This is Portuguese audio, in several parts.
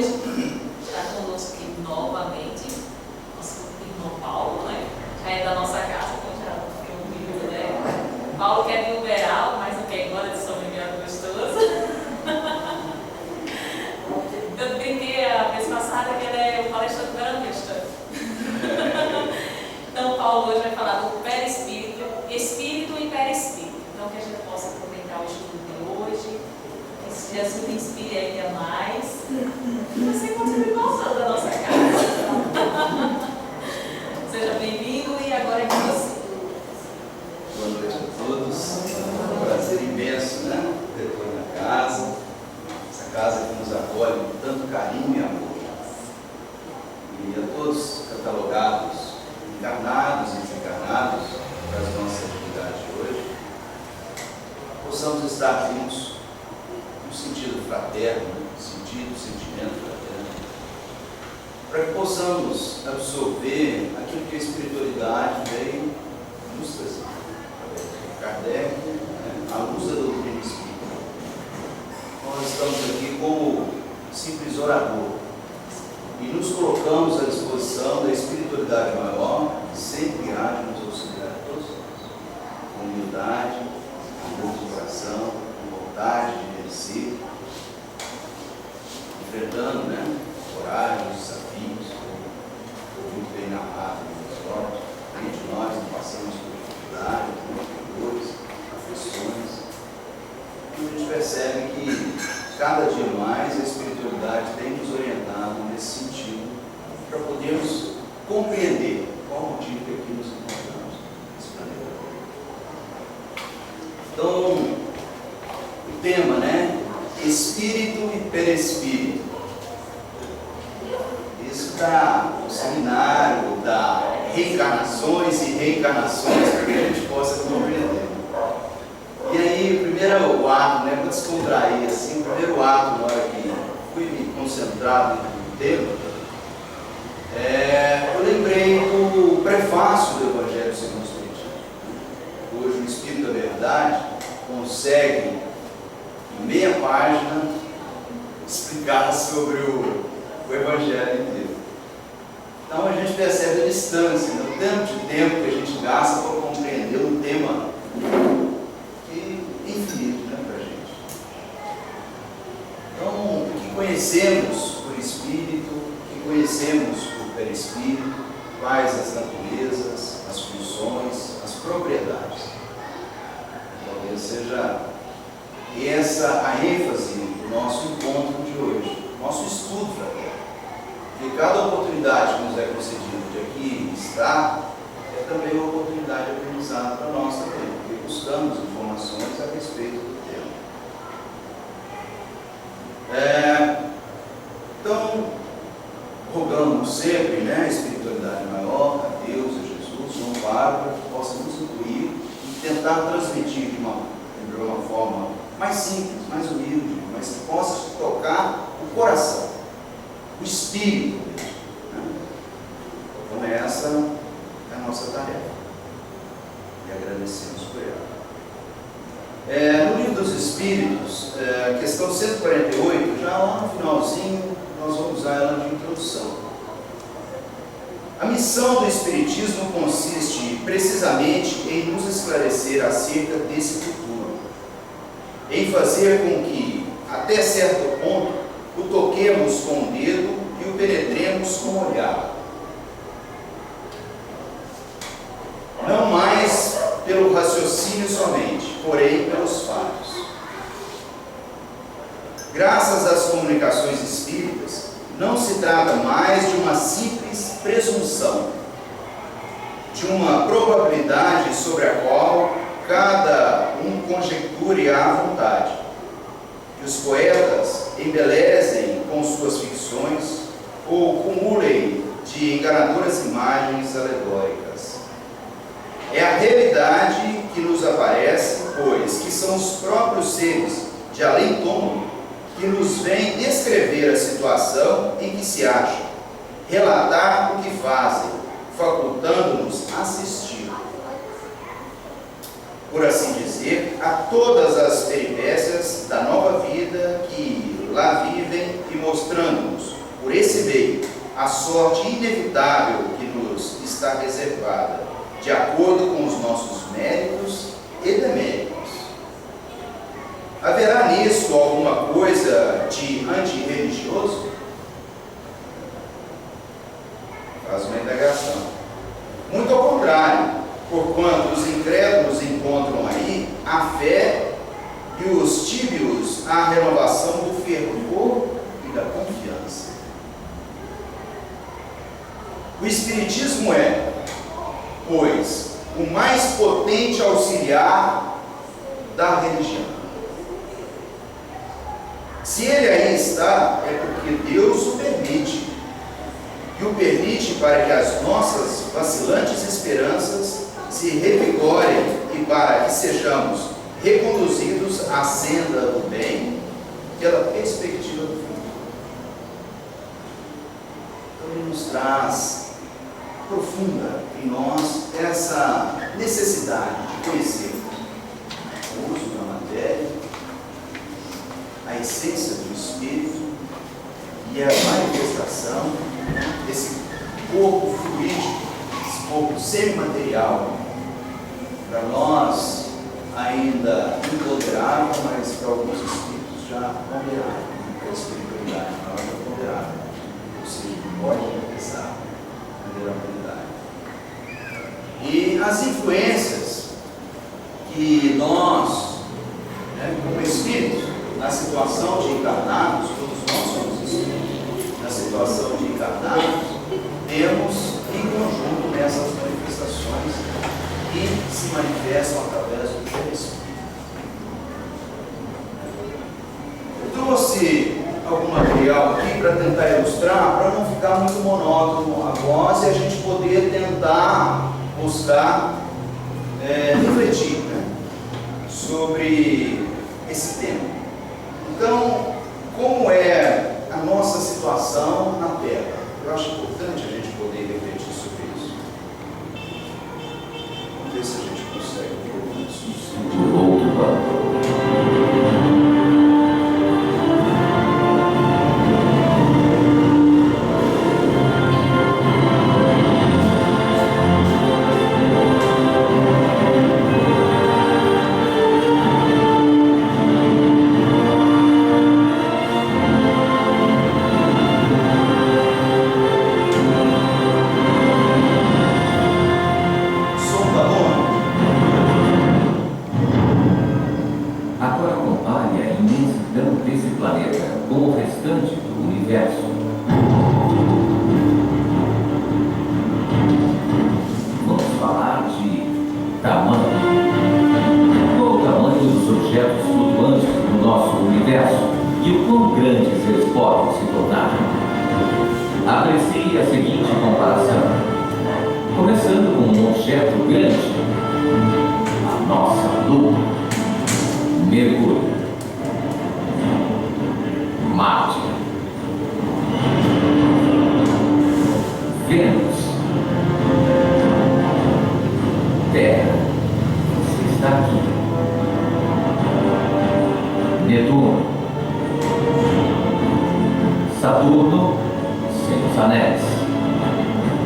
hoje está conosco aqui novamente nosso irmão Paulo, né? Já é da nossa casa, então já fica um vídeo, né? Paulo que é de Uberaba, mas não quer ir embora de São Miguel Gostoso. Eu brinquei a vez passada que ele é o palestrante veranista. Então, Paulo hoje vai falar do perispírito, espírito e perispírito. Então, que a gente possa aproveitar o estudo de hoje, que Jesus inspire ainda mais. Você continua gostando da nossa casa. Seja bem-vindo e agora é com você. Boa noite a todos. É um prazer imenso, né? Retorno na casa. Essa casa que nos acolhe com tanto carinho e amor. E a todos catalogados, encarnados e desencarnados, para as nossas atividades de hoje, possamos estar juntos no sentido fraterno, no sentimento fraterno, para que possamos absorver aquilo que a espiritualidade veio nos trazer. Kardec, à luz da doutrina espírita. Nós estamos aqui como simples orador e nos colocamos à disposição da espiritualidade maior, que sempre há de nos auxiliar todos nós, com humildade, amor de coração, com vontade de vencer, enfrentando, coragem, desafios, muito bem narrado no episódio. Muitos de nós não passamos por dificuldades, dores, aflições. E a gente percebe que cada dia mais a espiritualidade tem nos orientado nesse sentido, para podermos compreender qual o motivo que aqui nos encontramos nesse planeta. Então, o tema, espírito e perispírito. Isso está no seminário da reencarnações e reencarnações, para que a gente possa compreender. E aí, o primeiro ato, para descontrair assim, o primeiro ato, na hora que fui me concentrar no tema, eu lembrei do prefácio do Evangelho segundo o Espiritismo. Hoje o Espírito da Verdade consegue, em meia página, explicar sobre o Evangelho inteiro. Então a gente percebe a distância, o tanto de tempo que a gente gasta para compreender um tema que é infinito para a gente. Então, o que conhecemos por espírito, o que conhecemos por perispírito, quais as naturezas, as funções, as propriedades. Talvez seja essa a ênfase do nosso encontro de hoje, nosso estudo fraterno. Porque cada oportunidade que nos é concedida de aqui estar é também uma oportunidade de aprendizado para nós também, porque buscamos informações a respeito do tema. Então, rogamos sempre, a espiritualidade maior, a Deus, a Jesus, João Paulo, para que possa nos incluir e tentar transmitir de uma forma mais simples, mais humilde, mas que possa tocar o coração, o espírito mesmo. Então essa é a nossa tarefa. E agradecemos por ela. No Livro dos Espíritos, questão 148, já lá no finalzinho, nós vamos usar ela de introdução. A missão do Espiritismo consiste precisamente em nos esclarecer acerca desse futuro, em fazer com que, até certo ponto, o toquemos com o dedo e o penetremos com o olhar. Não mais pelo raciocínio somente, porém pelos fatos. Graças às comunicações espíritas, não se trata mais de uma simples presunção, de uma probabilidade sobre a qual cada um conjecture à vontade, que os poetas embelezem com suas ficções ou cumulem de enganadoras imagens alegóricas. É a realidade que nos aparece, pois, que são os próprios seres de além-túmulo que nos vêm descrever a situação em que se acham, relatar o que fazem, facultando-nos assistir, por assim dizer, a todas as peripécias da nova vida que lá vivem e mostrando-nos, por esse meio, a sorte inevitável que nos está reservada, de acordo com os nossos méritos e deméritos. Haverá nisso alguma coisa de antirreligioso? Faz uma indagação. Muito ao contrário, porquanto os incrédulos encontram aí a fé e os tíbios a renovação do fervor e da confiança. O Espiritismo é, pois, o mais potente auxiliar da religião. Se ele aí está, é porque Deus o permite. E o permite para que as nossas vacilantes esperanças se revigorem e para que sejamos reconduzidos à senda do bem pela perspectiva do futuro. Então ele nos traz profunda em nós essa necessidade de conhecermos o uso da matéria, a essência do Espírito e a manifestação desse corpo fluídico, esse corpo semimaterial, para nós ainda imponderável, mas para alguns espíritos já ponderável, para a espiritualidade nós já ponderável, ou seja, pode pensar na vulnerabilidade. E as influências que nós, como espíritos, na situação de encarnados, todos nós somos espíritos, na situação de encarnados, temos em conjunto nessas manifestações que se manifestam através do perispírito. Eu trouxe algum material aqui para tentar ilustrar, para não ficar muito monótono a voz e a gente poder tentar buscar refletir sobre esse tema. Então, como é a nossa situação na Terra? Eu acho importante a gente poder refletir sobre isso. Vamos ver se a gente consegue ver isso. Aprecie a seguinte comparação. Começando com um objeto grande, a nossa Lua, Mercúrio, Marte, Vênus, Terra, você está aqui, Netuno, Saturno, sem os anéis,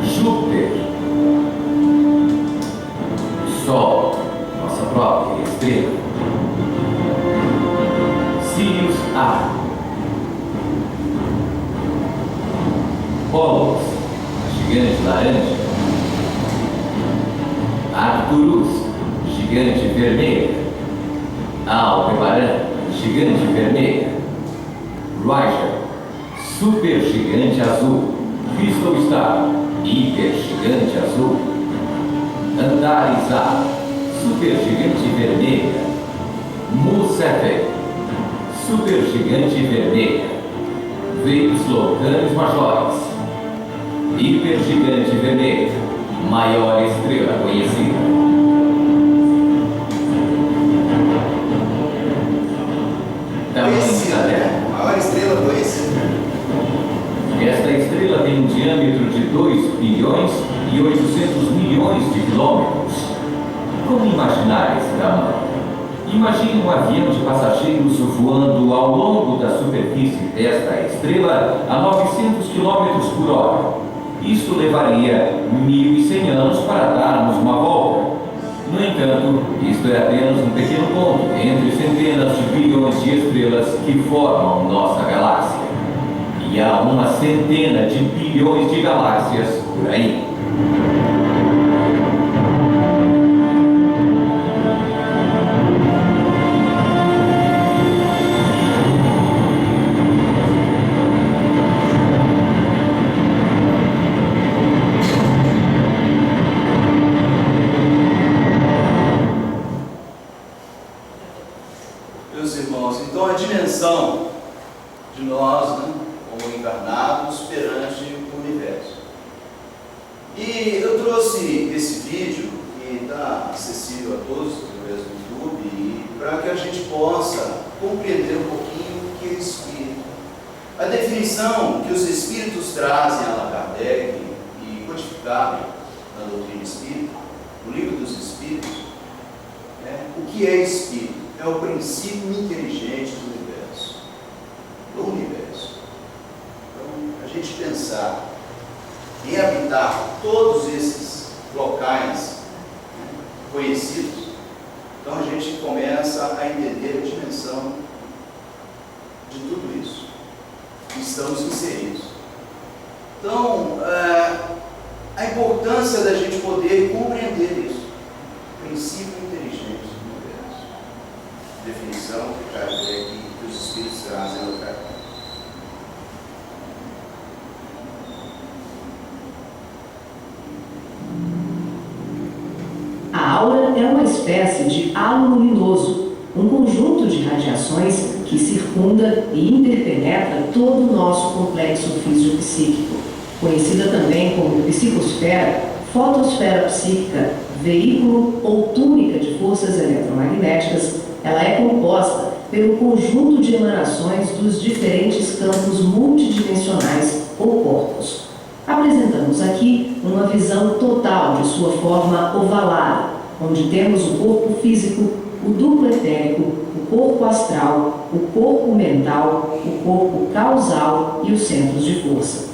Júpiter, Sol, nossa própria estrela, Sirius A, Polos, gigante laranja, Arcturus, gigante vermelha, Aldebaran, gigante vermelha, Richter, super gigante azul, Crystal Star, hiper gigante azul, Antares A, super gigante vermelha, Mu Cephei, super gigante vermelha, Venus Canis Majoris, hiper gigante vermelha, maior estrela conhecida. Tamanho da Terra. Maior estrela conhecida. Esta estrela tem um diâmetro de 2 bilhões e 800 milhões de quilômetros. Como imaginar esse tamanho? E Imagine um avião de passageiros voando ao longo da superfície desta estrela a 900 km por hora. Isto levaria 1.100 anos para darmos uma volta. No entanto, isto é apenas um pequeno ponto entre centenas de bilhões de estrelas que formam nossa galáxia. E há uma centena de bilhões de galáxias por aí. Meus irmãos, então a dimensão de nós, né, como encarnados perante o universo. E eu trouxe esse vídeo que está acessível a todos através do YouTube, e para que a gente possa compreender um pouquinho o que é espírito. A definição que os espíritos trazem a Allan Kardec e codificaram na doutrina espírita, no livro dos espíritos, o que é espírito? É o princípio inteligente do universo. Do universo. Então, a gente pensar em habitar todos esses locais, né, conhecidos, então a gente começa a entender a dimensão de tudo isso que estamos inseridos. Então, a importância da gente poder compreender isso. Princípio inteligente do universo. Definição que Kardec que os espíritos trazem ao Kardec. A aura é uma espécie de halo luminoso, um conjunto de radiações que circunda e interpenetra todo o nosso complexo físico-psíquico, conhecida também como psicosfera, fotosfera psíquica, veículo ou túnica de forças eletromagnéticas. Ela é composta pelo conjunto de emanações dos diferentes campos multidimensionais ou corpos. Apresentamos aqui uma visão total de sua forma ovalada, onde temos o corpo físico, o duplo etérico, o corpo astral, o corpo mental, o corpo causal e os centros de força.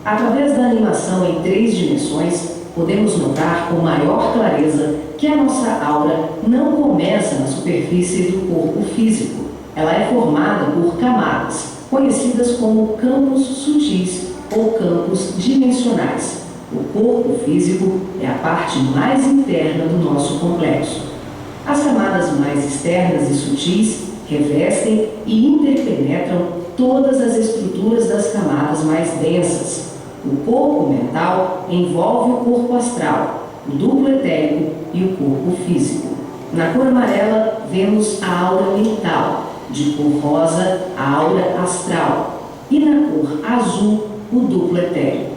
Através da animação em 3 dimensões, podemos notar com maior clareza que a nossa aura não começa na superfície do corpo físico. Ela é formada por camadas, conhecidas como campos sutis ou campos dimensionais. O corpo físico é a parte mais interna do nosso complexo. As camadas mais externas e sutis revestem e interpenetram todas as estruturas das camadas mais densas. O corpo mental envolve o corpo astral, o duplo etérico e o corpo físico. Na cor amarela, vemos a aura mental, de cor rosa, a aura astral, e na cor azul, o duplo etérico.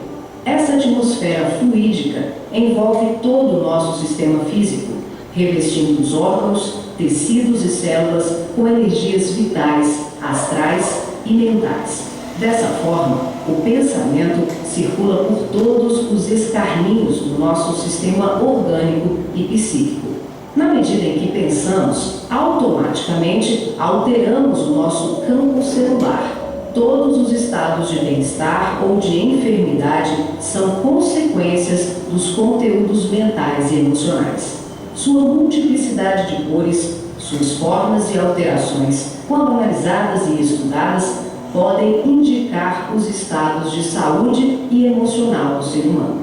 Essa atmosfera fluídica envolve todo o nosso sistema físico, revestindo os órgãos, tecidos e células com energias vitais, astrais e mentais. Dessa forma, o pensamento circula por todos os escarninhos do nosso sistema orgânico e psíquico. Na medida em que pensamos, automaticamente alteramos o nosso campo celular. Todos os estados de bem-estar ou de enfermidade são consequências dos conteúdos mentais e emocionais. Sua multiplicidade de cores, suas formas e alterações, quando analisadas e estudadas, podem indicar os estados de saúde e emocional do ser humano.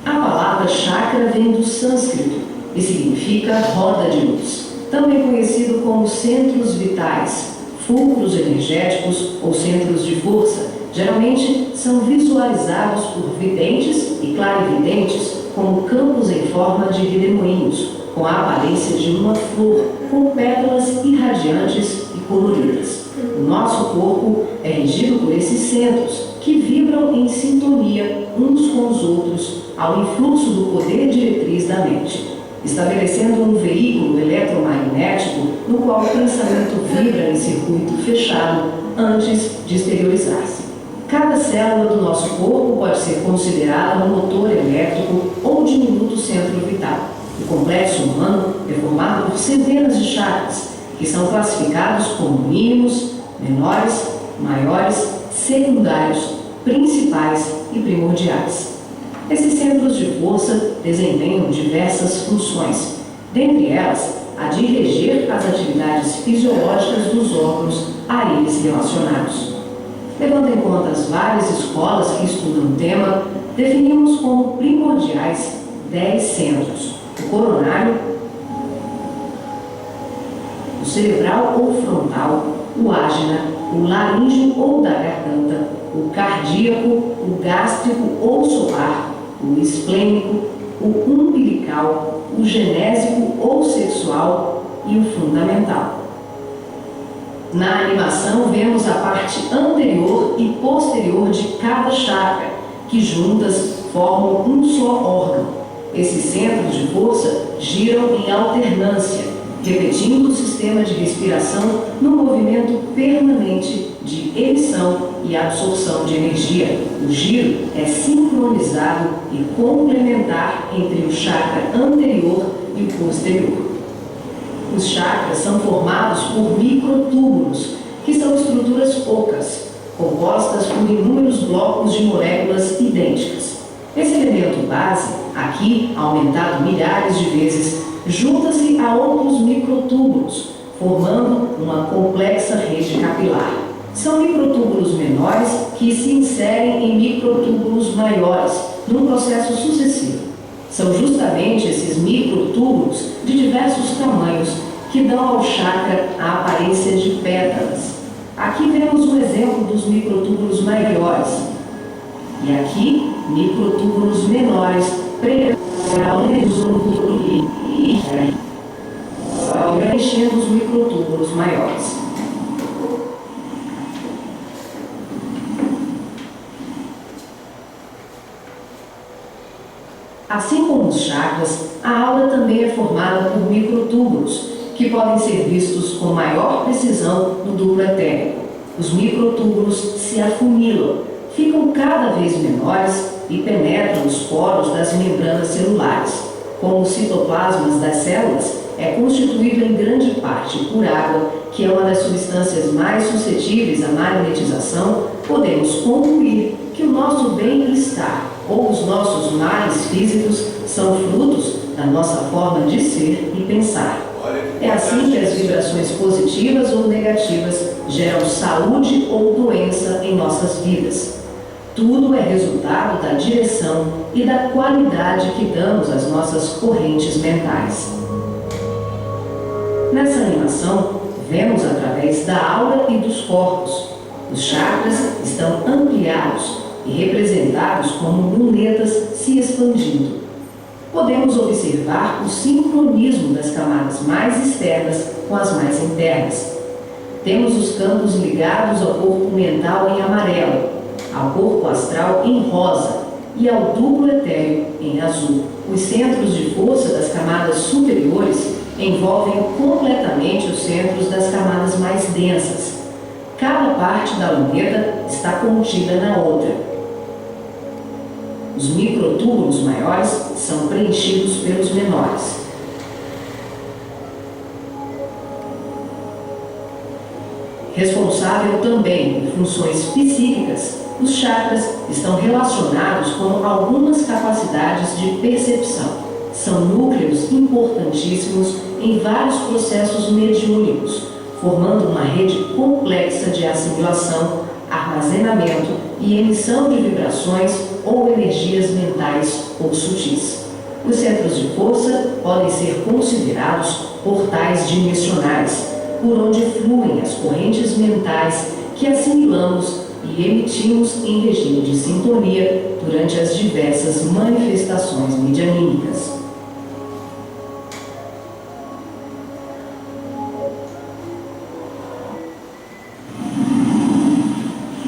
A palavra chakra vem do sânscrito e significa roda de luz, também conhecido como centros vitais, fulcros energéticos ou centros de força. Geralmente são visualizados por videntes e clarividentes como campos em forma de redemoinhos, com a aparência de uma flor, com pétalas irradiantes e coloridas. O nosso corpo é regido por esses centros, que vibram em sintonia uns com os outros ao influxo do poder diretriz da mente, estabelecendo um veículo eletromagnético no qual o pensamento vibra em circuito fechado antes de exteriorizar-se. Cada célula do nosso corpo pode ser considerada um motor elétrico ou diminuto centro vital. O complexo humano é formado por centenas de chakras, que são classificados como mínimos, menores, maiores, secundários, principais e primordiais. Esses centros de força desempenham diversas funções, dentre elas a de reger as atividades fisiológicas dos órgãos a eles relacionados. Levando em conta as várias escolas que estudam o tema, definimos como primordiais 10 centros: o coronário, o cerebral ou frontal, o ágina, o laríngeo ou da garganta, o cardíaco, o gástrico ou solar, o esplênico, o umbilical, o genésico ou sexual e o fundamental. Na animação, vemos a parte anterior e posterior de cada chakra, que juntas formam um só órgão. Esses centros de força giram em alternância, repetindo o sistema de respiração num movimento permanente de emissão e absorção de energia. O giro é sincronizado e complementar entre o chakra anterior e o posterior. Os chakras são formados por microtúbulos, que são estruturas ocas, compostas por inúmeros blocos de moléculas idênticas. Esse elemento base, aqui aumentado milhares de vezes, junta-se a outros microtúbulos, formando uma complexa rede capilar. São microtúbulos menores que se inserem em microtúbulos maiores, num processo sucessivo. São justamente esses microtúbulos de diversos tamanhos que dão ao chakra a aparência de pétalas. Aqui vemos um exemplo dos microtúbulos maiores. E aqui, microtúbulos menores, preenchendo os microtúbulos maiores. Assim como os chakras, a aura também é formada por microtúbulos, que podem ser vistos com maior precisão no duplo etérico. Os microtúbulos se afunilam, ficam cada vez menores e penetram os poros das membranas celulares. Como os citoplasmas das células é constituído em grande parte por água, que é uma das substâncias mais suscetíveis à magnetização, podemos concluir que o nosso bem-estar ou os nossos males físicos são frutos da nossa forma de ser e pensar. É assim que as vibrações positivas ou negativas geram saúde ou doença em nossas vidas. Tudo é resultado da direção e da qualidade que damos às nossas correntes mentais. Nessa animação, vemos através da aura e dos corpos. Os chakras estão ampliados e representados como lunetas se expandindo. Podemos observar o sincronismo das camadas mais externas com as mais internas. Temos os campos ligados ao corpo mental em amarelo, ao corpo astral em rosa e ao duplo etéreo em azul. Os centros de força das camadas superiores envolvem completamente os centros das camadas mais densas. Cada parte da luneta está contida na outra. Os microtúbulos maiores são preenchidos pelos menores. Responsável também por funções psíquicas, os chakras estão relacionados com algumas capacidades de percepção. São núcleos importantíssimos em vários processos mediúnicos, formando uma rede complexa de assimilação, armazenamento e emissão de vibrações ou energias mentais ou sutis. Os centros de força podem ser considerados portais dimensionais, por onde fluem as correntes mentais que assimilamos e emitimos em regime de sintonia durante as diversas manifestações medianímicas.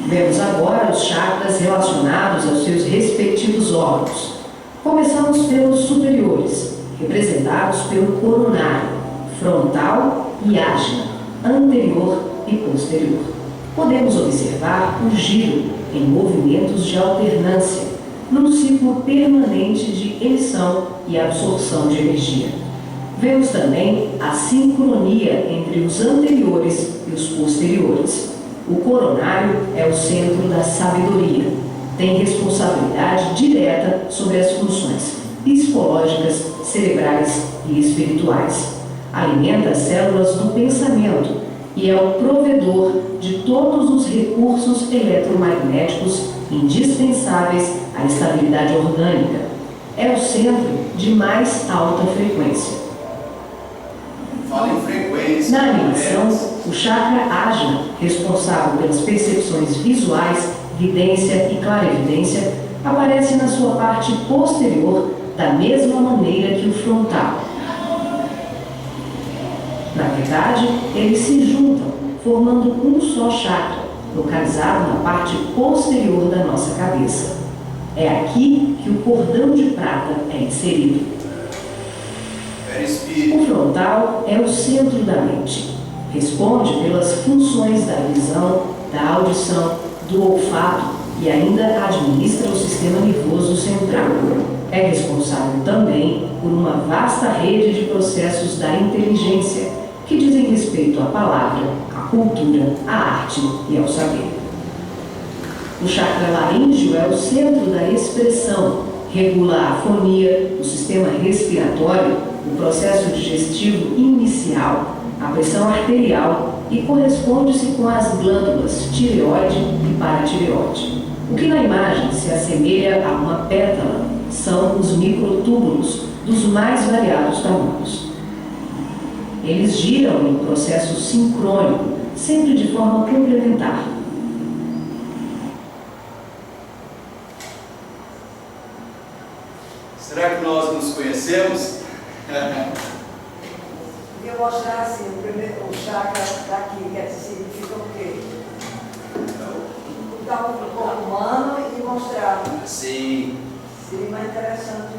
Vemos agora os chakras relacionados aos seus respectivos órgãos. Começamos pelos superiores, representados pelo coronário, frontal e ágina, anterior e posterior. Podemos observar o giro em movimentos de alternância, num ciclo permanente de emissão e absorção de energia. Vemos também a sincronia entre os anteriores e os posteriores. O coronário é o centro da sabedoria. Tem responsabilidade direta sobre as funções psicológicas, cerebrais e espirituais. Alimenta as células do pensamento e é o provedor de todos os recursos eletromagnéticos indispensáveis à estabilidade orgânica. É o centro de mais alta frequência. Fala em frequência. Na animação, o chakra Ajna, responsável pelas percepções visuais, vidência e clarevidência, aparece na sua parte posterior da mesma maneira que o frontal. Na verdade, eles se juntam, formando um só chakra, localizado na parte posterior da nossa cabeça. É aqui que o cordão de prata é inserido. O frontal é o centro da mente. Responde pelas funções da visão, da audição, do olfato e ainda administra o sistema nervoso central. É responsável também por uma vasta rede de processos da inteligência, que dizem respeito à palavra, à cultura, à arte e ao saber. O chakra laríngeo é o centro da expressão, regula a afonia, o sistema respiratório, o processo digestivo inicial, a pressão arterial e corresponde-se com as glândulas tireoide e paratireoide. O que na imagem se assemelha a uma pétala são os microtúbulos dos mais variados tamanhos. Eles giram em processo sincrônico, sempre de forma complementar. Será que nós nos conhecemos? Eu mostrar assim, o chakra daqui, significa o quê? Botar o corpo humano e mostrar. Sim. Seria mais interessante.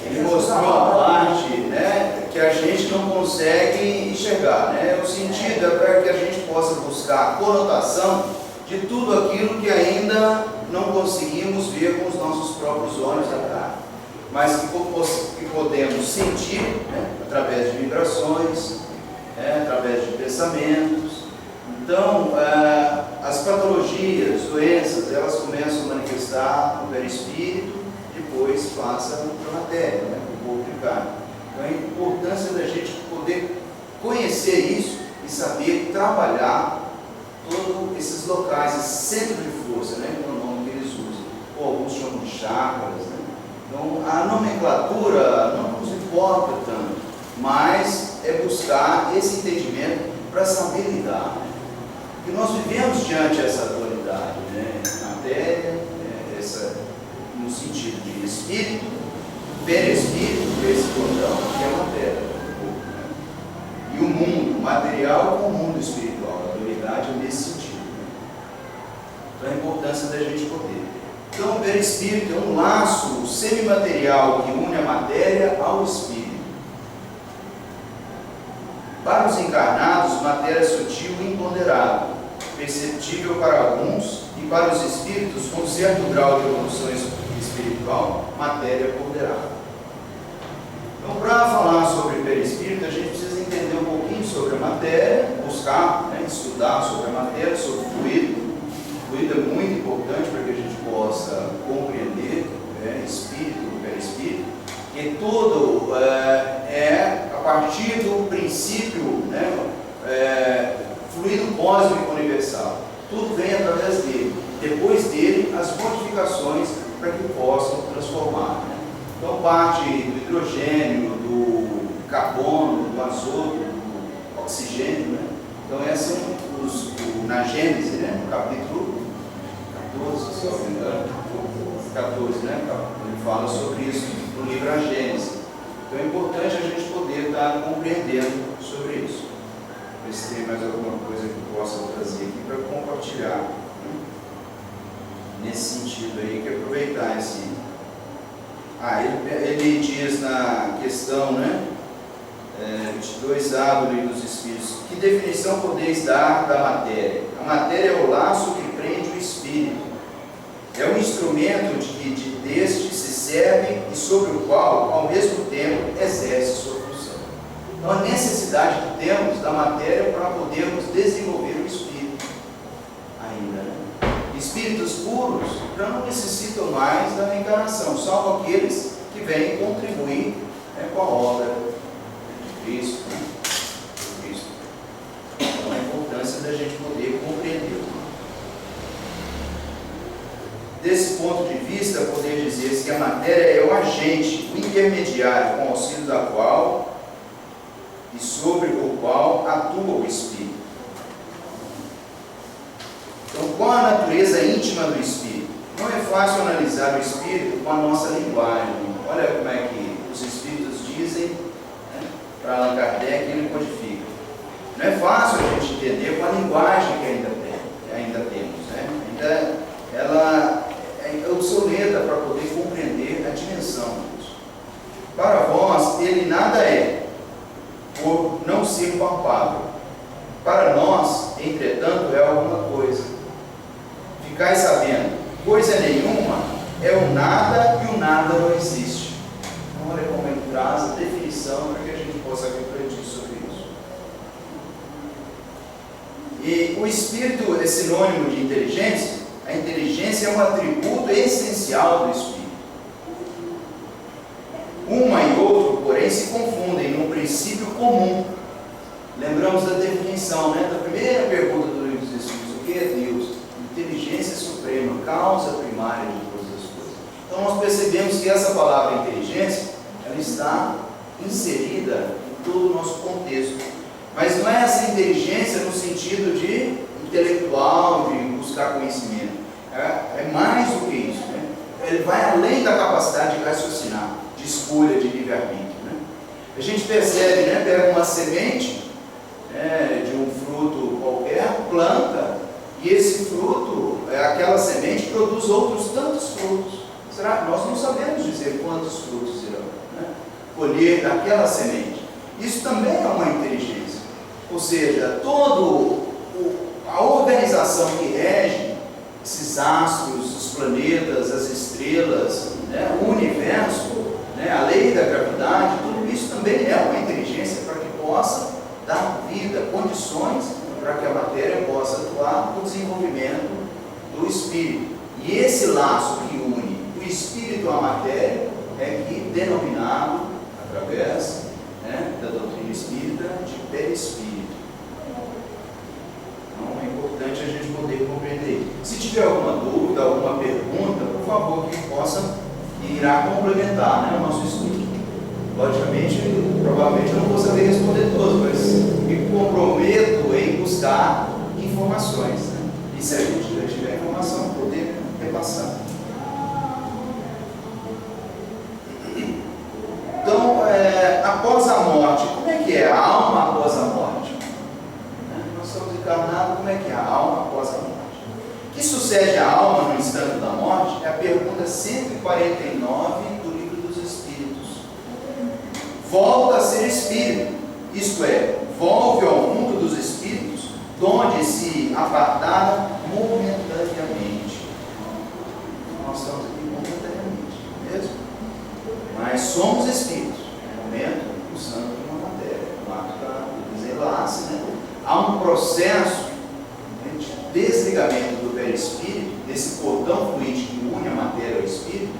Ele mostrou a parte, né, que a gente não consegue enxergar, né? O sentido é para que a gente possa buscar a conotação de tudo aquilo que ainda não conseguimos ver com os nossos próprios olhos da carne, mas que podemos sentir, né, através de vibrações, através de pensamentos. Então, as patologias, doenças, elas começam a manifestar no perispírito, depois passa para a matéria, né, para o corpo de carne. Então, a importância da gente poder conhecer isso e saber trabalhar todos esses locais, esse centro de força, né, que é o nome que eles usam. Ou alguns chamam de chakras, né? Então, a nomenclatura não nos importa tanto, mas é buscar esse entendimento para saber lidar. Né? Porque nós vivemos diante dessa dualidade, né? Matéria, no sentido de espírito, perispírito, esse cordão, que é a matéria, né? E o mundo material com o mundo espiritual, a dualidade é nesse sentido. Né? Então, a importância da gente poder. Então, o perispírito é um laço semimaterial que une a matéria ao espírito. Para os encarnados, matéria sutil e imponderável, perceptível para alguns, e para os espíritos, com certo grau de evolução espiritual, matéria ponderável. Então, para falar sobre perispírito, a gente precisa entender um pouquinho sobre a matéria, buscar, né, estudar sobre a matéria, sobre o fluido. O fluido é muito importante para que a gente possa compreender, espírito, perispírito, que tudo é a partir do princípio, né, fluido cósmico universal. Tudo vem através dele. Depois dele, as modificações para que possam transformar. Né? Então, parte do hidrogênio, do carbono, do azoto, do oxigênio. Né? Então, esses são na Gênesis, né? No capítulo 14, se não me engano. 14, né? Ele fala sobre isso no livro A Gênesis. Então, é importante a gente poder estar compreendendo sobre isso. Ver se tem mais alguma coisa que eu possa trazer aqui para compartilhar. Né? Nesse sentido aí, que aproveitar esse... ele diz na questão, né? 22A do Livro dos Espíritos: que definição podeis dar da matéria? A matéria é o laço que prende o Espírito. É um instrumento de deste se serve e sobre o qual, ao mesmo tempo, exerce sua função. Então, a necessidade que temos da matéria para podermos desenvolver o Espírito ainda, né? Espíritos puros já não necessitam mais da reencarnação, salvo aqueles que vêm contribuir, né, com a obra de Cristo, né? Cristo. Então, a importância da gente poder compreender. Desse ponto de vista, poder dizer-se que a matéria é o agente, o intermediário, com auxílio da qual e sobre o qual atua o Espírito. Então, qual a natureza íntima do Espírito? Não é fácil analisar o Espírito com a nossa linguagem. Olha como é que os Espíritos dizem, né, para Allan Kardec, ele codifica. Não é fácil a gente entender com a linguagem que ainda temos, né? Ela é obsoleta para poder compreender a dimensão disso. Para vós, ele nada é, por não ser palpável. Para nós, entretanto, é alguma coisa. Ficai sabendo, coisa nenhuma é o nada e o nada não existe. Então, olha como ele traz a definição para que a gente possa refletir sobre isso. E o espírito é sinônimo de inteligência. A inteligência é um atributo essencial do espírito. Uma e outro, porém, se confundem num princípio comum. Lembramos da definição, né, da primeira pergunta do Livro dos Espíritos: o que é Deus? Inteligência suprema, causa primária de todas as coisas. Então nós percebemos que essa palavra inteligência, ela está inserida em todo o nosso contexto. Mas não é essa inteligência no sentido de intelectual, de buscar conhecimento. É mais do que isso, né? Ele vai além da capacidade de raciocinar, de escolha, de livre-arbítrio, né? A gente percebe, né? Pega uma semente, né, de um fruto qualquer, planta, e esse fruto, aquela semente, produz outros tantos frutos. Será que nós não sabemos dizer quantos frutos irão, né, colher daquela semente? Isso também é uma inteligência. Ou seja, a organização que rege esses astros, os planetas, as estrelas, né, o universo, né, a lei da gravidade, tudo isso também é uma inteligência para que possa dar vida, condições para que a matéria possa atuar no desenvolvimento do espírito. E esse laço que une o espírito à matéria é que denominado, através, né, da doutrina espírita, de perispírito. Então é importante a gente poder compreender. Se tiver alguma dúvida, alguma pergunta, por favor, que possa e irá complementar, né, o nosso estudo. Logicamente, provavelmente eu não vou saber responder todos, mas me comprometo em buscar informações, né? E se a gente já tiver informação, poder repassar. Então, após a morte, como é que é a alma após a morte? Nós estamos encarnados, como é que é a alma após a morte? O que sucede à alma no instante da morte é a pergunta 149 do Livro dos Espíritos. Volta a ser espírito, isto é, volve ao mundo dos espíritos, donde se apartara momentaneamente. Nós estamos aqui momentaneamente, mesmo? Mas somos espíritos, no momento, usando uma matéria, no ato do desenlace, né? Há um processo, né, de desligamento do perispírito, desse cordão fluídico que une a matéria ao espírito,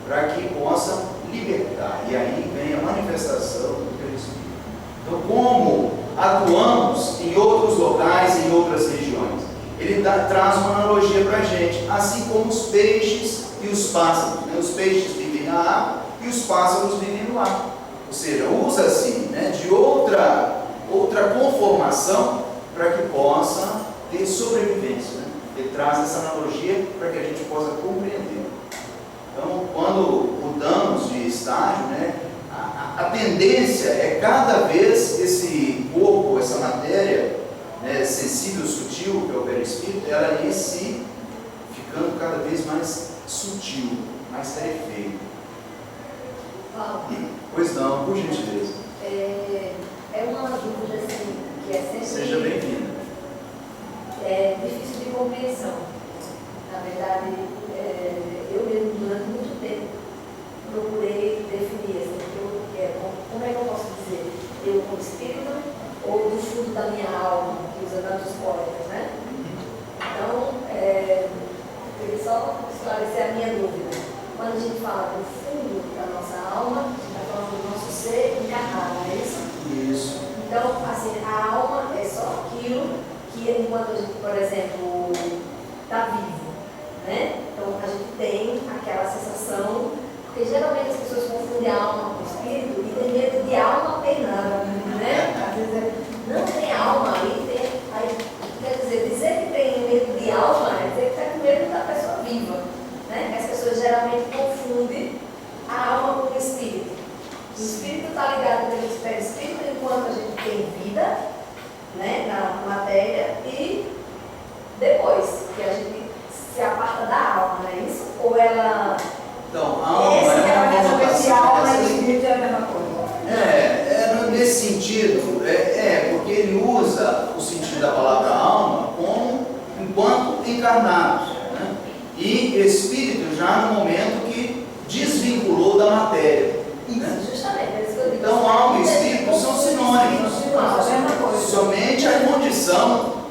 para que possa libertar. E aí vem a manifestação do perispírito. Então, como atuamos em outros locais, em outras regiões? Ele traz uma analogia para a gente, assim como os peixes e os pássaros, né? Os peixes vivem na água e os pássaros vivem no ar. Ou seja, usa-se, né, de outra conformação para que possa ter sobrevivência, né? Ele traz essa analogia para que a gente possa compreender. Então, quando mudamos de estágio, né, a tendência é cada vez esse corpo, essa matéria, né, sensível, sutil, que é o perispírito, ela ir se ficando cada vez mais sutil, mais rarefeita. Pois não, por gentileza. É uma dúvida assim, que é sempre... Seja bem-vinda. É difícil de compreensão. verdade, eu mesmo durante muito tempo procurei definir assim, como é que eu posso dizer? Eu como espírito ou do fundo da minha alma, que usa tantos poetas, né? Então, eu queria só esclarecer a minha dúvida. Quando a gente fala do fundo da nossa alma, a gente está falando do nosso ser encarnado, não é isso? Isso. Então, assim, a alma é só aquilo que, enquanto a gente, por exemplo, está vivo, né? Então, a gente tem aquela sensação, porque geralmente as pessoas confundem a alma com o espírito e tem medo de alma penada, né? Às vezes não tem alma, aí quer dizer que tem medo de alma é dizer que está com medo da pessoa viva, né? As pessoas geralmente confundem a alma com o espírito. O espírito está ligado pelo espírito enquanto a gente tem vida, né, na matéria, e depois que a gente se aparta da alma, não é isso? Ou ela... Então, a alma é uma conotação. Alma e espírito é a mesma coisa. Nesse sentido, porque ele usa o sentido da palavra alma como enquanto encarnados, né? E espírito já no momento que desvinculou da matéria. Né? Justamente, é isso que eu digo. Então, alma e espírito são sinônimos. Somente a condição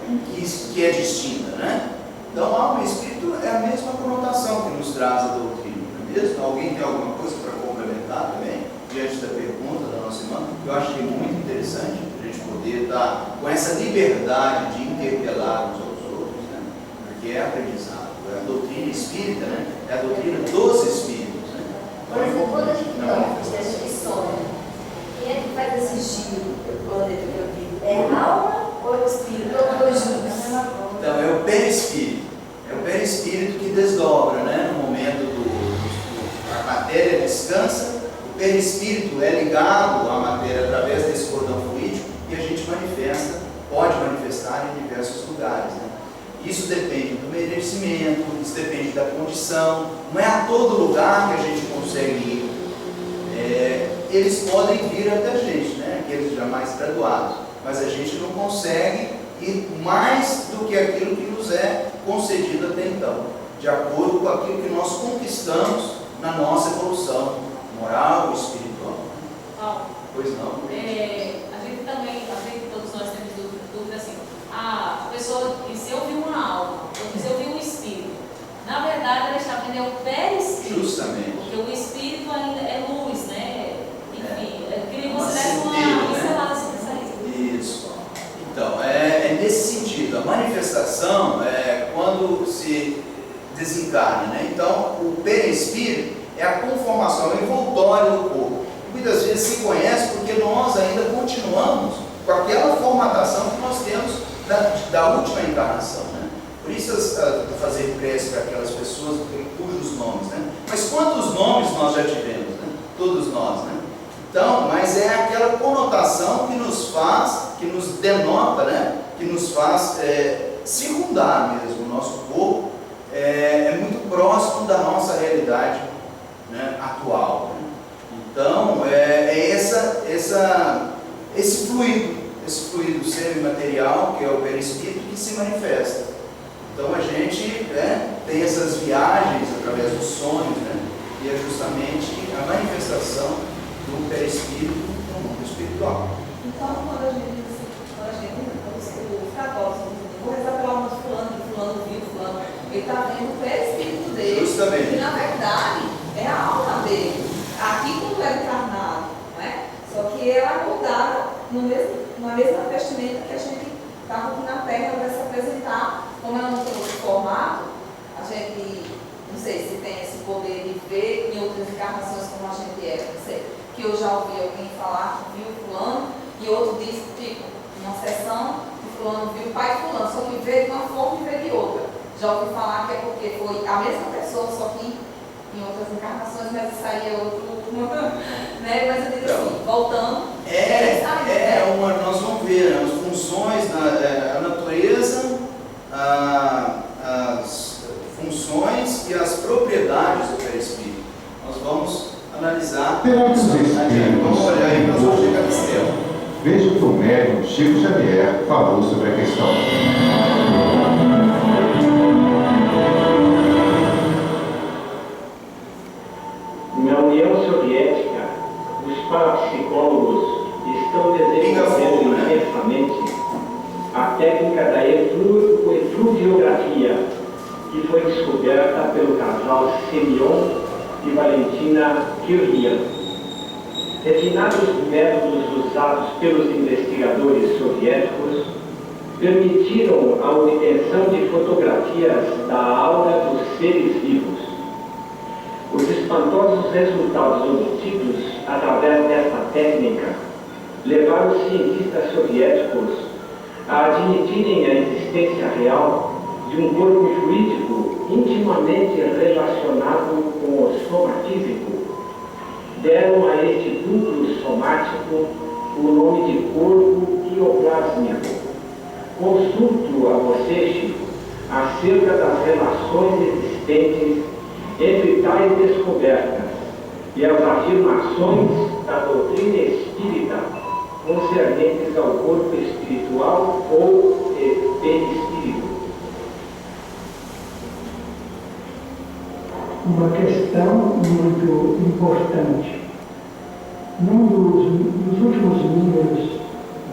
que é distinta, né? Então, alma e espírito é a mesma conotação que nos traz a doutrina, não é mesmo? Alguém tem alguma coisa para complementar também, diante da pergunta da nossa irmã? Eu acho que é muito interessante a gente poder estar com essa liberdade de interpelar uns aos outros, né? Porque é aprendizado. A doutrina espírita, né? É a doutrina dos espíritos, né? Por exemplo, quando a gente dorme, a gente sonha, quem é que faz esse giro do planeta que eu digo? É a alma ou é o espírito? Ou dois juntos? Então, é o perispírito. É o perispírito que desdobra, né? No momento a matéria descansa, o perispírito é ligado à matéria através desse cordão fluídico e a gente pode manifestar em diversos lugares, né? Isso depende do merecimento, isso depende da condição. Não é a todo lugar que a gente consegue ir. Eles podem vir até a gente, né? Aqueles já mais graduados, mas a gente não consegue ir mais do que aquilo que nos é concedido até então, de acordo com aquilo que nós conquistamos na nossa evolução moral e espiritual. Pois não? A gente também, todos nós temos dúvida assim, a pessoa, se eu vi uma alma, ou se eu vi um espírito, na verdade ela está vendo o perispírito. Justamente. Porque o espírito ainda é luz, né? Enfim, eu queria Uma considerar uma centelha, pincelada sobre isso. Isso. Então, é nesse sentido. A manifestação é quando se desencarna, né? Então, o perispírito é a conformação, é o envoltório do corpo. Muitas vezes se conhece porque nós ainda continuamos com aquela formatação que nós temos da última encarnação, né? Por isso, fazer prece para aquelas pessoas cujos nomes, né? Mas quantos nomes nós já tivemos, né? Todos nós, né? Então, mas é aquela conotação que nos faz, que nos denota, né? Que nos faz circundar mesmo o nosso corpo, é muito próximo da nossa realidade, né? Atual, né? Então, esse fluido semimaterial, que é o perispírito, que se manifesta. Então, a gente tem essas viagens através dos sonhos, né? E é justamente a manifestação do perispírito no mundo espiritual. Então, quando a gente os católicos, vou rezar pela alma de fulano viu, fulano, ele está vendo o perispírito dele. Justamente. Que na verdade é a alma dele. Aqui quando é encarnado, né? Só que ela é moldada na mesma vestimenta que a gente estava aqui na Terra para se apresentar. Como ela não tem outro formato, a gente, não sei se tem esse poder de ver em outras encarnações como a gente é, não sei. Que eu já ouvi alguém falar que viu fulano e outro disse, tipo, uma sessão que fulano viu o pai de fulano, só que vê de uma forma e vê de outra. Já ouvi falar que é porque foi a mesma pessoa, só que em outras encarnações, mas isso aí é outro, né? Mas eu digo assim, voltando, nós vamos ver as funções, a natureza, as funções e as propriedades do perispírito. Nós vamos analisar. Vamos olhar aí para nós chegar nesse tema. Veja o que o médium Chico Xavier falou sobre a questão. parapsicólogos estão desenvolvendo intensamente a técnica da efluviografia, que foi descoberta pelo casal Semyon e Valentina Kirlian. Refinados métodos usados pelos investigadores soviéticos permitiram a obtenção de fotografias da aura dos seres vivos. Os espantosos resultados obtidos através desta técnica levaram os cientistas soviéticos a admitirem a existência real de um corpo fluídico intimamente relacionado com o soma físico. Deram a este duplo somático o nome de corpo bioplásmico. Consulto a você, Chico, acerca das relações existentes entre tais descobertas e as afirmações da doutrina espírita concernentes ao corpo espiritual ou perispírito. Uma questão muito importante. Nos últimos números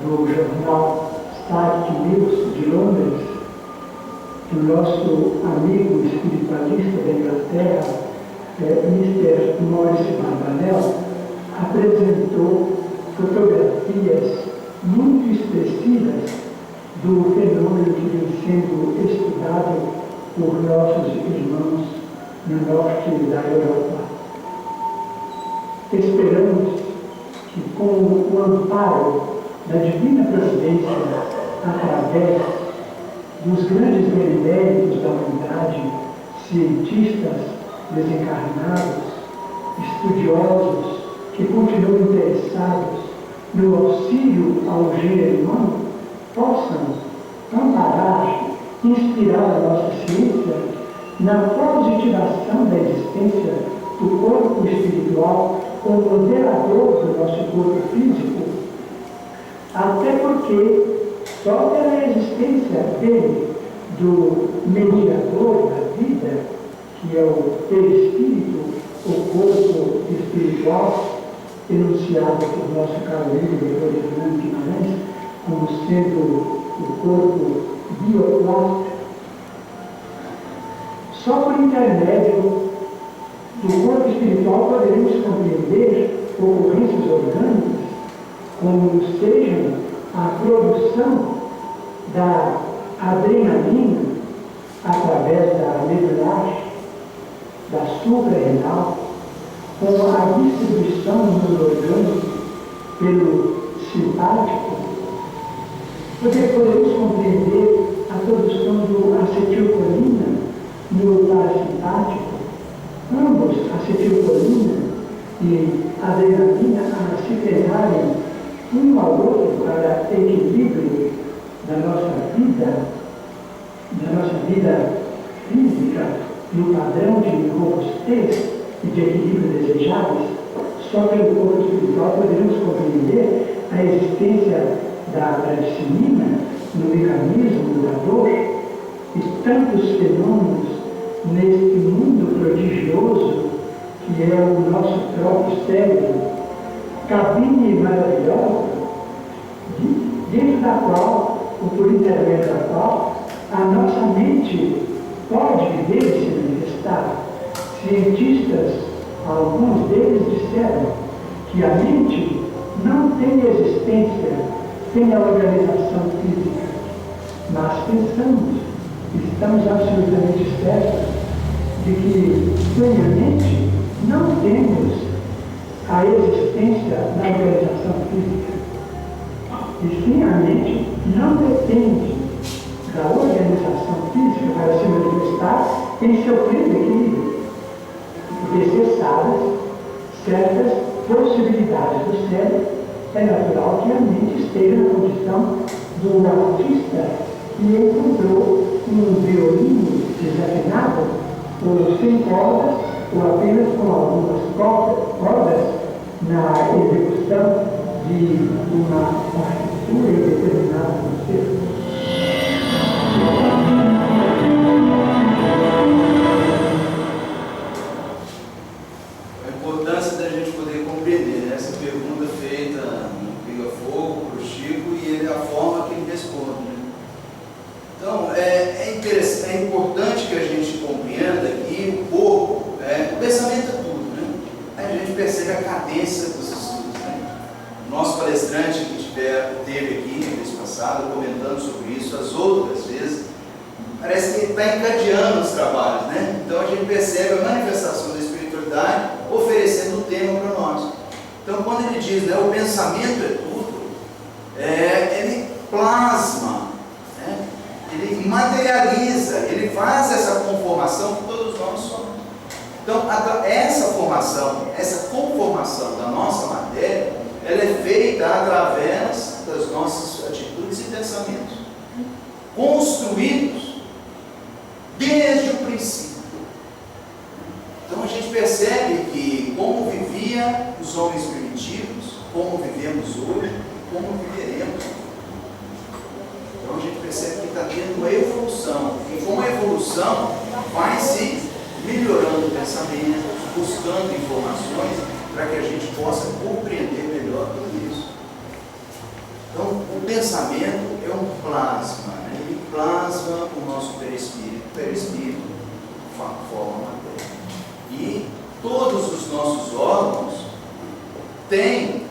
do jornal Start News de Londres, o nosso amigo espiritualista da Inglaterra, Mr. Maurice Barbanel, apresentou fotografias muito expressivas do fenômeno que vem sendo estudado por nossos irmãos no norte da Europa. Esperamos que, com o amparo da divina providência, através dos grandes beneméritos da humanidade, cientistas desencarnados, estudiosos que continuam interessados no auxílio ao gênero humano, possam amparar, inspirar a nossa ciência na positivação da existência do corpo espiritual como modelador do nosso corpo físico, até porque só pela existência dele, do mediador da vida, que é o perispírito, o corpo espiritual, enunciado por nosso caro líder Fernando Guimarães, como sendo o corpo bioplástico, só por intermédio do corpo espiritual poderemos compreender ocorrências orgânicas, como sejam a produção da adrenalina através da medulagem, da suprarrenal, com a distribuição no orgânico pelo simpático. Poderemos compreender a produção do acetilcolina no parasimpático, ambos, acetilcolina e adrenalina, a se pegarem um ao outro para equilíbrio da nossa vida física, no padrão de robustez e de equilíbrio desejáveis. Só pelo corpo espiritual poderemos compreender a existência da bradicina no mecanismo da dor e tantos fenômenos neste mundo prodigioso que é o nosso próprio cérebro, cabine maravilhosa, dentro da qual, ou por intermédio da qual, a nossa mente pode viver e se manifestar. Cientistas, alguns deles disseram que a mente não tem existência sem a organização física, mas pensamos, estamos absolutamente certos de que, sem a mente, não temos a existência da organização física. E sem a mente, não depende da organização física para se manifestar em seu pleno equilíbrio, porque cessadas certas possibilidades do cérebro, é natural que a mente esteja na condição do artista que encontrou um violino desafinado, ou sem cordas, ou apenas com algumas cordas na execução de uma partitura em determinado conceito. A importância da gente poder compreender essa pergunta Então, é interessante, é importante que a gente compreenda que o corpo, o pensamento é tudo, né? A gente percebe a cadência dos estudos, né? O nosso palestrante que teve aqui no mês passado, comentando sobre isso, as outras vezes, parece que ele está encadeando os trabalhos, né? Então a gente percebe a manifestação da espiritualidade oferecendo o tema para nós. Então, quando ele diz, né, o pensamento é tudo, ele plasma, né? Ele materializa, ele faz essa conformação que todos nós somos. Então, essa conformação da nossa matéria, ela é feita através das nossas atitudes e pensamentos, construídos desde o princípio. Então, a gente percebe que como viviam os homens primitivos, como vivemos hoje, como viveremos. Então a gente percebe que está tendo uma evolução, e com a evolução vai se melhorando o pensamento, buscando informações para que a gente possa compreender melhor tudo isso. Então o pensamento é um plasma, né? Ele plasma o nosso perispírito forma matéria. E todos os nossos órgãos têm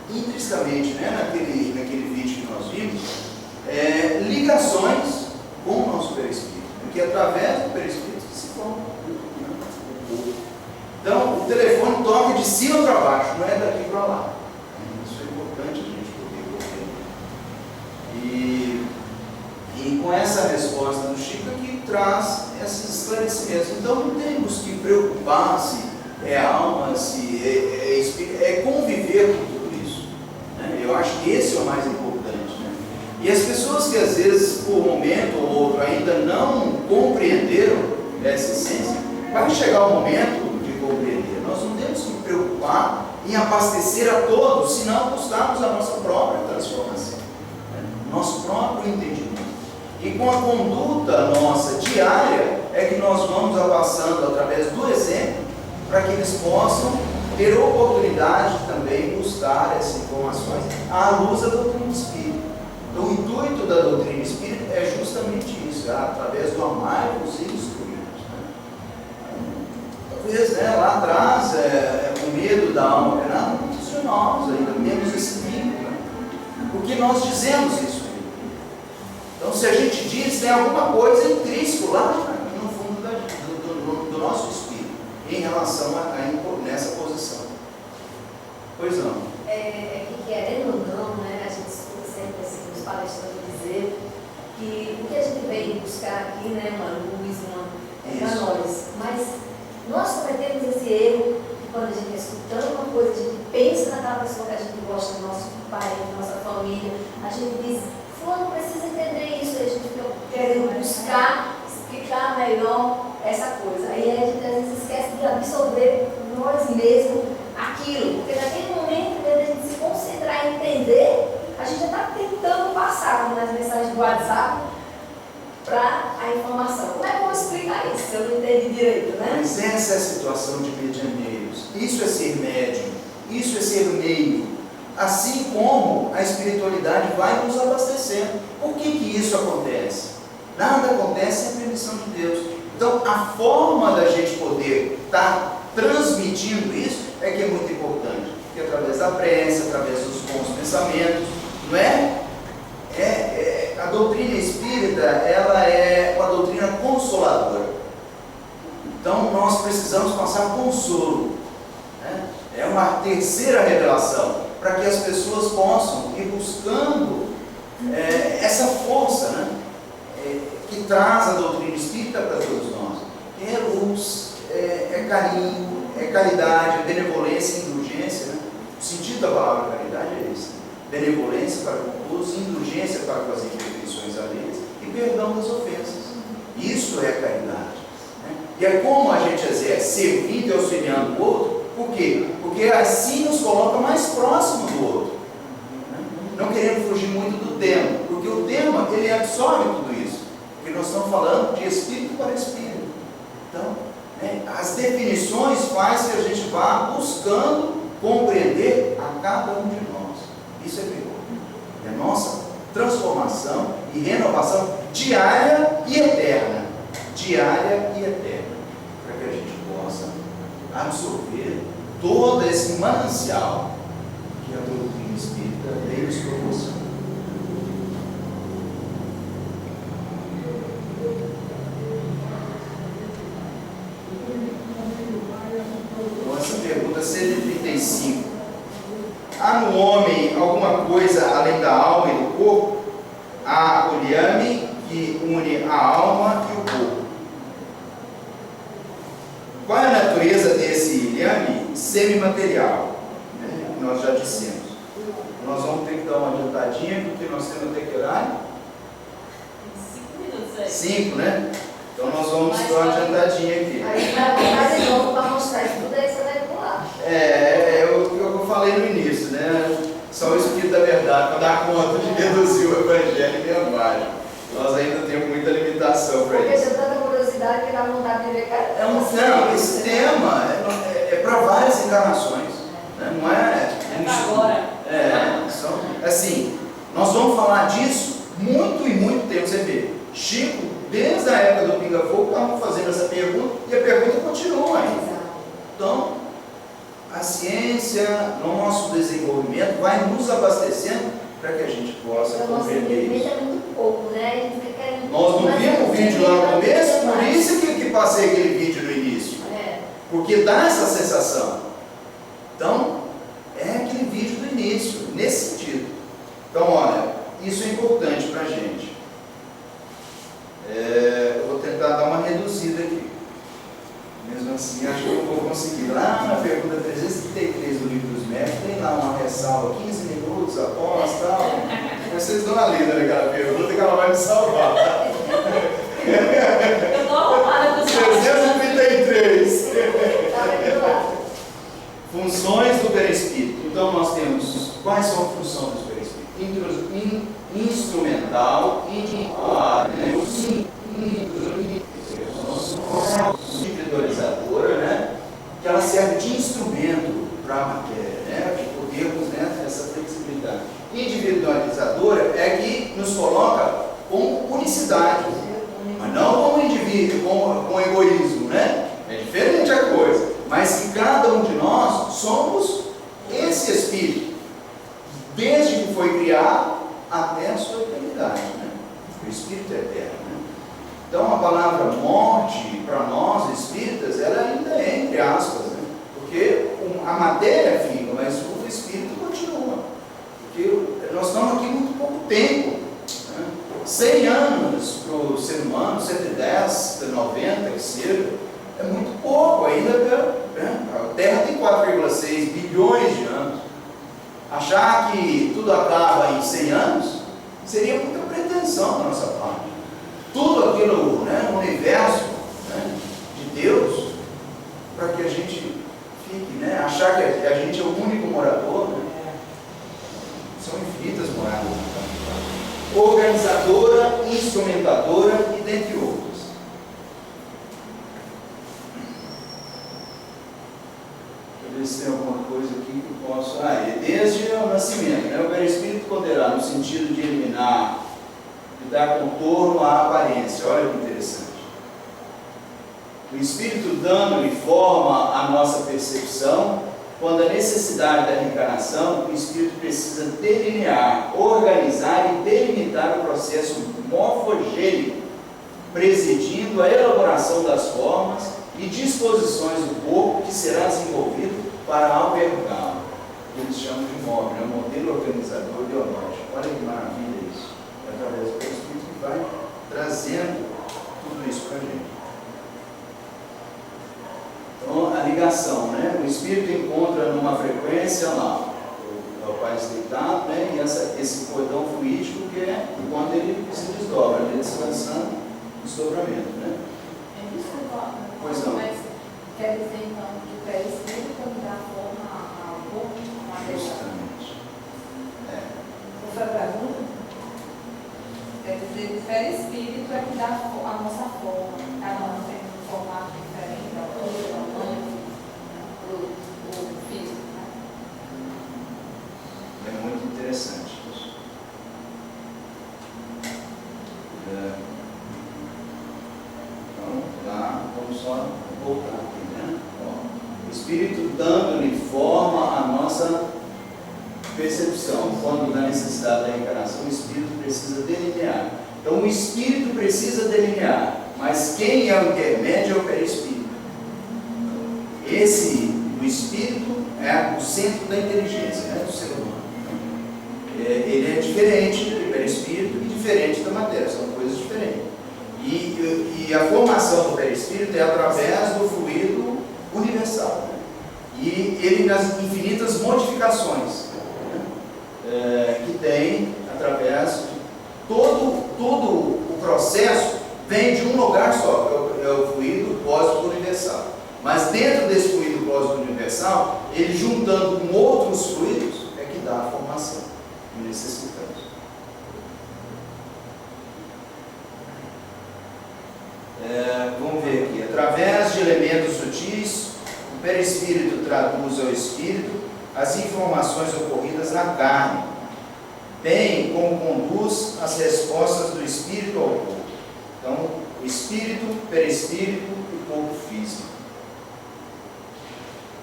intrinsecamente, né, naquele vídeo que nós vimos, ligações com o nosso perispírito, porque através do perispírito se forma o corpo. Então, o telefone toca de cima para baixo, não é daqui para lá. Isso é importante a gente poder compreender. E com essa resposta do Chico que traz esses esclarecimentos. Então, não temos que preocupar se é alma, se é espírito, é conviver com tudo isso. Eu acho que esse é o mais importante, né? E as pessoas que às vezes, por um momento ou outro, ainda não compreenderam essa essência, vai chegar o momento de compreender. Nós não temos que nos preocupar em abastecer a todos, senão buscarmos a nossa própria transformação, né? Nosso próprio entendimento. E com a conduta nossa diária, é que nós vamos avançando através do exemplo, para que eles possam ter oportunidade de também buscar essas informações à luz da doutrina espírita. Então, o intuito da doutrina espírita é justamente isso, através do amar-vos e instruir-vos, né? Talvez, né, lá atrás, o medo da alma penada, muitos de nós ainda temos esse vínculo, né? Porque nós dizemos isso. Então, se a gente diz, tem alguma coisa intrínseca lá no fundo do nosso espírito, em relação nessa posição. Pois não. Que querendo ou não, né, a gente escuta sempre assim, os palestrantes dizer que o que a gente vem buscar aqui, né, uma luz, para nós. Mas nós cometemos esse erro que quando a gente está escutando uma coisa, a gente pensa naquela pessoa que a gente gosta, do nosso pai, da nossa família, a gente diz, fulano precisa entender isso, a gente fica querendo buscar, explicar melhor essa coisa. Aí a gente às vezes esquece de absorver nós mesmos aquilo, porque naquele momento, quando a gente se concentrar em entender, a gente já está tentando passar nas mensagens do WhatsApp para a informação. Como é que eu vou explicar isso se eu não entendi direito, né? Mas essa é a situação de medianeiros. Isso é ser médium, isso é ser meio. Assim como a espiritualidade vai nos abastecendo. Por que isso acontece? Nada acontece sem a permissão de Deus. Então, a forma da gente poder estar transmitindo isso é que é muito importante. Que através da prece, através dos bons pensamentos, não é? A doutrina espírita, ela é uma doutrina consoladora. Então, nós precisamos passar consolo, né? É uma terceira revelação, para que as pessoas possam ir buscando essa força, né? Que traz a doutrina espírita para todos nós. É luz, é carinho, é caridade, é benevolência e indulgência, né? O sentido da palavra caridade é esse: benevolência para com todos, indulgência para com as imperfeições alheias e perdão das ofensas. Isso é caridade, né? E é como a gente exerce, servindo e auxiliando o outro. Por quê? Porque assim nos coloca mais próximo do outro, né? Não querendo fugir muito do tema, porque o tema ele absorve tudo isso, porque nós estamos falando de espírito para espírito. Então, as definições fazem que a gente vá buscando compreender a cada um de nós. Isso é perigoso. É nossa transformação e renovação diária e eterna. Diária e eterna. Para que a gente possa absorver todo esse manancial que a doutrina espírita veio nos proporcionar. Então, essa pergunta 135. Há no homem alguma coisa além da alma e do corpo? Há o liame que une a alma e o corpo. Qual é a natureza desse liame? Semimaterial, né? Nós já dissemos. Nós vamos ter que dar uma adiantadinha, porque nós temos até que horário? 5 minutos aí. 5, né? Então nós vamos dar uma adiantadinha aqui. Aí vai voltar de novo para mostrar isso tudo, aí você vai pular. É o que eu falei no início, né? Só o Espírito da Verdade para dar conta de reduzir o Evangelho em linguagem. Nós ainda temos muita limitação para Porque isso. tem tanta curiosidade que dá vontade de ver cada Não, esse tema é para várias encarnações, né? Não é para agora. Assim, nós vamos falar disso muito e muito tempo. Você vê, Chico, desde a época do Pinga Fogo, estavam fazendo essa pergunta e a pergunta continua ainda. Então, a ciência, no nosso desenvolvimento, vai nos abastecendo para que a gente possa compreender isso. é muito pouco, né? A gente fica querendo... Nós não vimos o vídeo lá no começo, por isso que passei aquele vídeo no início. Porque dá essa sensação. Então, é aquele vídeo do início, nesse sentido. Então, olha, isso é importante para a gente. Eu vou tentar dar uma reduzida aqui. Mesmo assim, acho que eu vou conseguir. Lá na pergunta 333 do Livro dos Médicos, tem lá uma ressalva, 15 minutos após, tal. Vocês dão uma lida naquela pergunta que ela vai me salvar. Eu dou uma arrumada com os 333. Funções do perispírito. Então, nós temos quais são as funções do perispírito? Instrumental, individualizadora, né? Que ela serve de instrumento para a matéria, né? De podermos, né, essa flexibilidade. Individualizadora é que nos coloca com unicidade, mas não como indivíduo, com egoísmo, né? É diferente a coisa, mas que cada um de nós somos esse espírito, desde que foi criado até a sua eternidade, né? O espírito é eterno, né? Então a palavra morte para nós espíritas, ela ainda é entre aspas, né? Porque a matéria fica, mas o espírito continua. Porque nós estamos aqui muito pouco tempo, né? 100 anos para o ser humano, 110, 90, que seja, é muito pouco ainda, né? A Terra tem 4,6 bilhões de anos. Achar que tudo acaba em 100 anos seria muita pretensão da nossa parte. Tudo aquilo, né, no universo, né, de Deus, para que a gente fique, né, achar que a gente é o único morador, né? São infinitas moradas. Organizadora, instrumentadora e dentre outros. Ver se tem alguma coisa aqui que eu posso... desde o nascimento, né? O perispírito poderá, no sentido de eliminar e dar contorno à aparência. Olha que interessante. O espírito dando-lhe forma à nossa percepção, quando a necessidade da reencarnação, o espírito precisa delinear, organizar e delimitar o processo morfogênico, presidindo a elaboração das formas e disposições do corpo que será desenvolvido para albergá-lo. Eles chamam de MOB, né? Modelo Organizador Biológico. Olha que maravilha isso. É através do Espírito que vai trazendo tudo isso para a gente. Então, a ligação, né? O Espírito encontra numa frequência lá, o Pai deitado, né? E esse cordão fluídico que é quando ele se desdobra, ele descansando, desdobramento, né? Pois não. Mas quer dizer então que o perispírito dá forma ao corpo? Justamente. Outra pergunta? Quer dizer que o perispírito é que dá a nossa forma. Cada um tem um formato diferente, a altura, o tamanho, o físico, né? É muito interessante isso. percepção. Quando na necessidade da encarnação, o espírito precisa delinear. Então o espírito precisa delinear, mas quem é o intermédio é o perispírito. O espírito é o centro da inteligência, né, do ser humano. Ele é diferente do perispírito e diferente da matéria, são coisas diferentes. E a formação do perispírito é através do fluido universal, né? E ele nas infinitas modificações, né, que tem através de todo o processo vem de um lugar só, que é o fluido cósmico universal. Mas dentro desse fluido cósmico universal, ele juntando com outros fluidos é que dá a formação que necessitamos. Vamos ver aqui. Através de elementos sutis, o perispírito traduz ao espírito as informações ocorridas na carne, bem como conduz as respostas do espírito ao corpo. Então, o espírito, perispírito e corpo físico.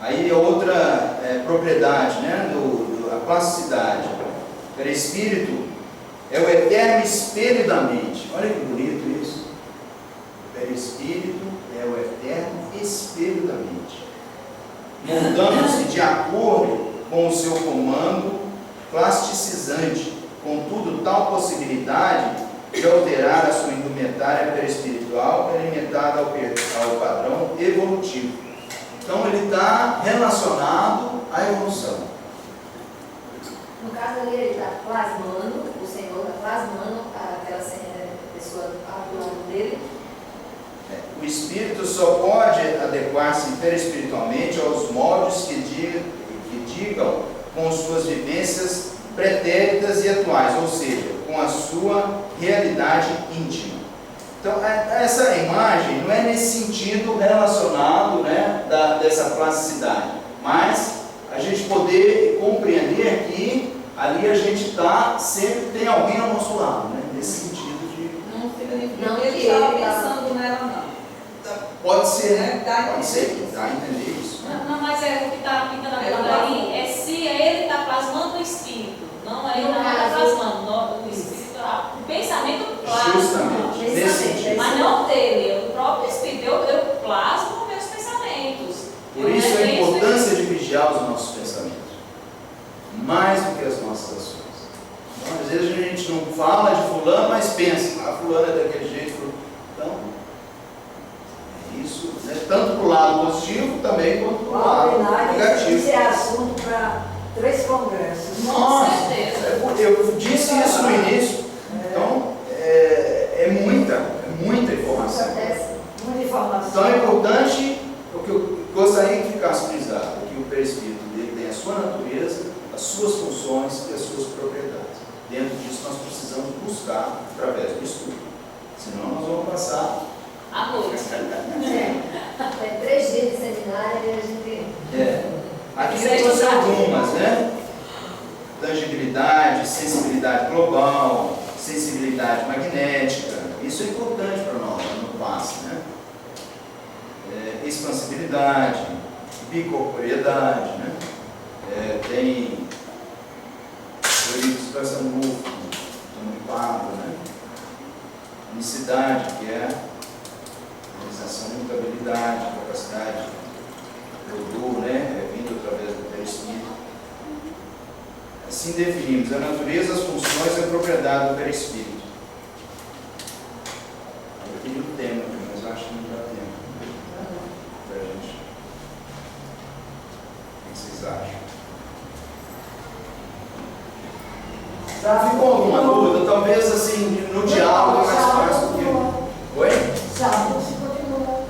Aí outra propriedade, né, a plasticidade. O perispírito é o eterno espelho da mente. Olha que bonito isso. O perispírito é o eterno espelho da mente, moldando-se de acordo com o seu comando plasticizante, contudo, tal possibilidade de alterar a sua indumentária perispiritual é limitada ao padrão evolutivo. Então, ele está relacionado à evolução. No caso ali, ele está plasmando, o Senhor está plasmando aquela pessoa do lado dele. O espírito só pode adequar-se perispiritualmente aos moldes que digam com suas vivências pretéritas e atuais, ou seja, com a sua realidade íntima. Então, essa imagem não é nesse sentido relacionado, né, dessa plasticidade, mas a gente poder compreender que ali a gente sempre tem alguém ao nosso lado, né, nesse sentido de... Não significa Não que ele que estava ele pensando nela, não. Pode ser, né? Dá a Pode ser, entender isso. dá a entender isso. Não, mas o que está pintando a tela aí é se ele está plasmando o espírito, não ele não está plasmando o espírito, o pensamento plasma. Justamente, nesse sentido. Mas não dele, o próprio espírito. Eu plasmo meus pensamentos. Por isso a importância de vigiar os nossos pensamentos, mais do que as nossas ações. Então, às vezes a gente não fala de fulano, mas pensa, fulano é daquele jeito. Então, isso, né, tanto para o lado positivo também quanto para o lado negativo. Esse é assunto para 3 congressos. Nossa, Com certeza. eu disse isso no início. Então, é muita informação. Muita informação. Então é importante, o que eu gostaria que ficasse frisado, que o perispírito dele tem a sua natureza, as suas funções e as suas propriedades. Dentro disso nós precisamos buscar através do estudo. Senão nós vamos passar À noite. É 3 dias de seminário e a gente... Aqui eu trouxe algumas, né? Tangibilidade, sensibilidade global, sensibilidade magnética. Isso é importante para nós no passe, né? Expansibilidade, bicorporeidade, né? Tem teoria de expansão múltipla, né? Unicidade, que é realização de mutabilidade, capacidade do né? Vindo através do perispírito. Assim definimos a natureza, as funções e a propriedade do perispírito. Eu queria um tema aqui, mas eu acho que não dá tempo para a gente. O que vocês acham? Ficou alguma dúvida? Talvez assim, no diálogo é mais fácil do que... Oi? Sábado se continua.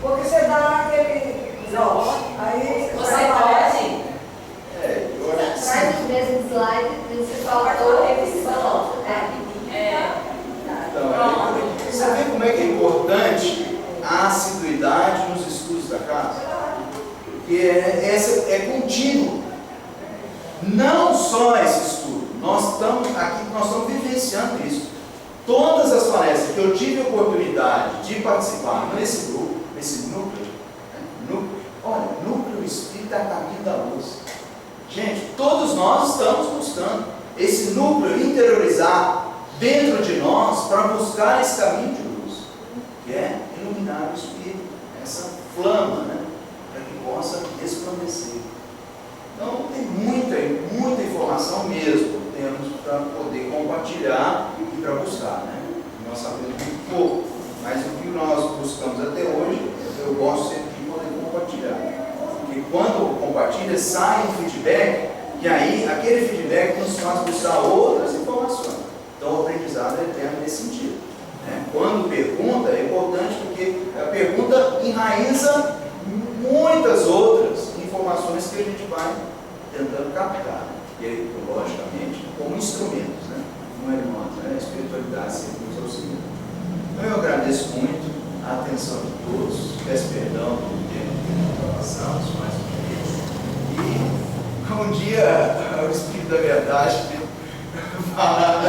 Porque você dá aquele nó, aí Você pode? Eu acho que sim. Traz os mesmos slides, você faltou a repetição. Então, você vê como é que é importante a assiduidade nos estudos da casa? Porque essa é contínuo. Não só esse estudo, nós estamos vivenciando isso. Todas as palestras que eu tive a oportunidade de participar nesse grupo, nesse núcleo, olha, núcleo espírita estamos buscando esse núcleo interiorizar dentro de nós para buscar esse caminho de luz, que é iluminar o espírito, essa flama, né? Para que possa resplandecer. Então, tem muita informação mesmo, temos para poder compartilhar e para buscar, né? Nós sabemos muito pouco, mas o que nós buscamos até hoje, eu gosto sempre de poder compartilhar. Porque quando compartilha, sai um feedback, e aí aquele feedback nos faz buscar outras informações. Então, o aprendizado é eterno nesse sentido, né? Quando pergunta, é importante porque a pergunta enraiza muitas outras informações que a gente vai tentando captar, e aí, logicamente, como instrumentos, né? Não é nós, né? A espiritualidade sempre nos auxilia. Então, eu agradeço muito a atenção de todos, peço perdão pelo tempo que nós passamos, mais uma vez, e um dia o Espírito da Verdade falar